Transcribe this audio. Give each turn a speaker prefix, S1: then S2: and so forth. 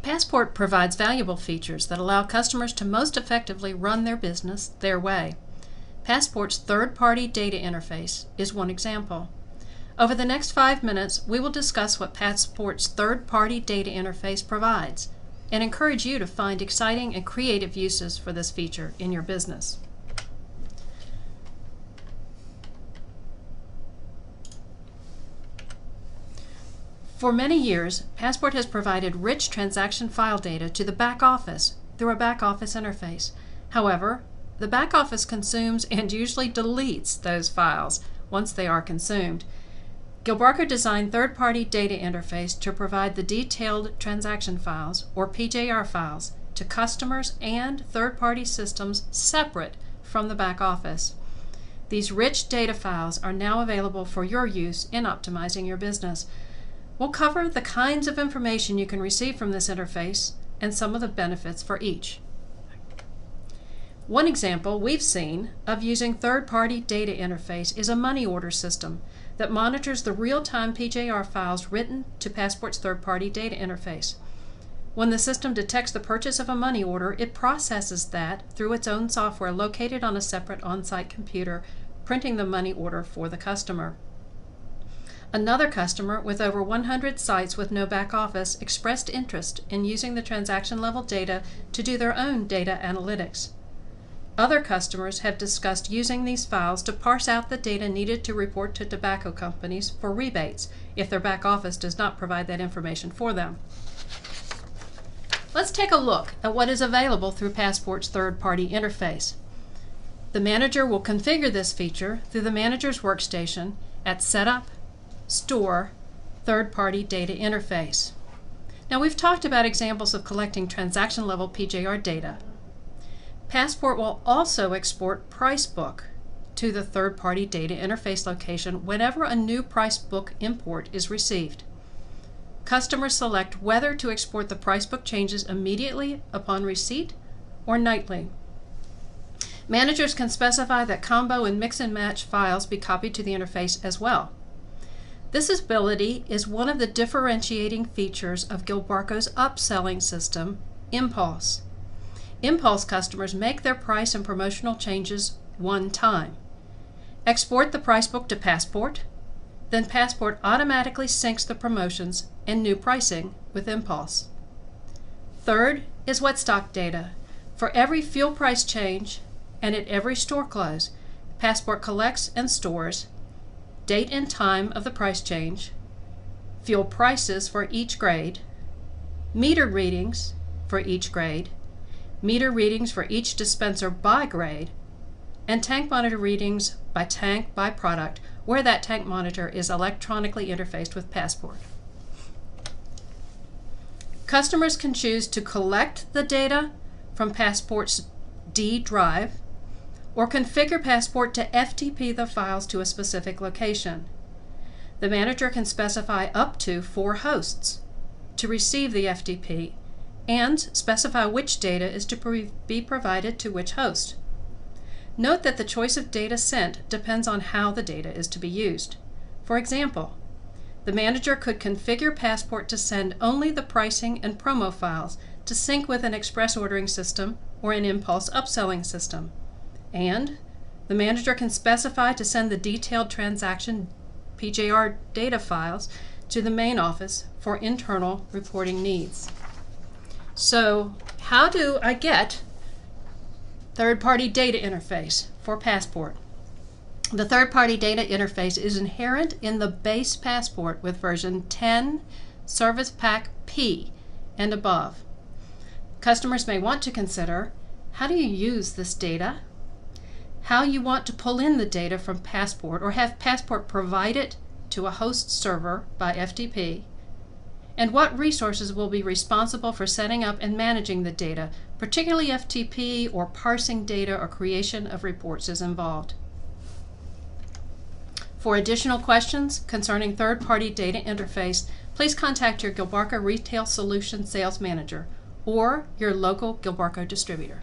S1: Passport provides valuable features that allow customers to most effectively run their business their way. Passport's third-party data interface is one example. Over the next 5 minutes, we will discuss what Passport's third-party data interface provides and encourage you to find exciting and creative uses for this feature in your business. For many years, Passport has provided rich transaction file data to the back office through a back office interface. However, the back office consumes and usually deletes those files once they are consumed. Gilbarco designed third-party data interface to provide the detailed transaction files, or PJR files, to customers and third-party systems separate from the back office. These rich data files are now available for your use in optimizing your business. We'll cover the kinds of information you can receive from this interface and some of the benefits for each. One example we've seen of using third-party data interface is a money order system that monitors the real-time PJR files written to Passport's third-party data interface. When the system detects the purchase of a money order, it processes that through its own software located on a separate on-site computer, printing the money order for the customer. Another customer with over 100 sites with no back office expressed interest in using the transaction-level data to do their own data analytics. Other customers have discussed using these files to parse out the data needed to report to tobacco companies for rebates if their back office does not provide that information for them. Let's take a look at what is available through Passport's third-party interface. The manager will configure this feature through the manager's workstation at Setup, Store, Third-Party Data Interface. Now, we've talked about examples of collecting transaction-level PJR data. Passport will also export price book to the third-party data interface location whenever a new price book import is received. Customers select whether to export the price book changes immediately upon receipt or nightly. Managers can specify that combo and mix and match files be copied to the interface as well. This ability is one of the differentiating features of Gilbarco's upselling system, Impulse. Impulse customers make their price and promotional changes one time. Export the price book to Passport, then Passport automatically syncs the promotions and new pricing with Impulse. Third is wet stock data. For every fuel price change and at every store close, Passport collects and stores date and time of the price change, fuel prices for each grade, meter readings for each grade, meter readings for each dispenser by grade, and tank monitor readings by tank by product, where that tank monitor is electronically interfaced with Passport. Customers can choose to collect the data from Passport's D drive or configure Passport to FTP the files to a specific location. The manager can specify up to 4 hosts to receive the FTP and specify which data is to be provided to which host. Note that the choice of data sent depends on how the data is to be used. For example, the manager could configure Passport to send only the pricing and promo files to sync with an express ordering system or an Impulse upselling system. And the manager can specify to send the detailed transaction PJR data files to the main office for internal reporting needs. So, how do I get third-party data interface for Passport? The third-party data interface is inherent in the base Passport with version 10 Service Pack P and above. Customers may want to consider, how do you use this data? How you want to pull in the data from Passport or have Passport provide it to a host server by FTP, and what resources will be responsible for setting up and managing the data, particularly FTP or parsing data or creation of reports is involved. For additional questions concerning third-party data interface, please contact your Gilbarco Retail Solutions Sales Manager or your local Gilbarco distributor.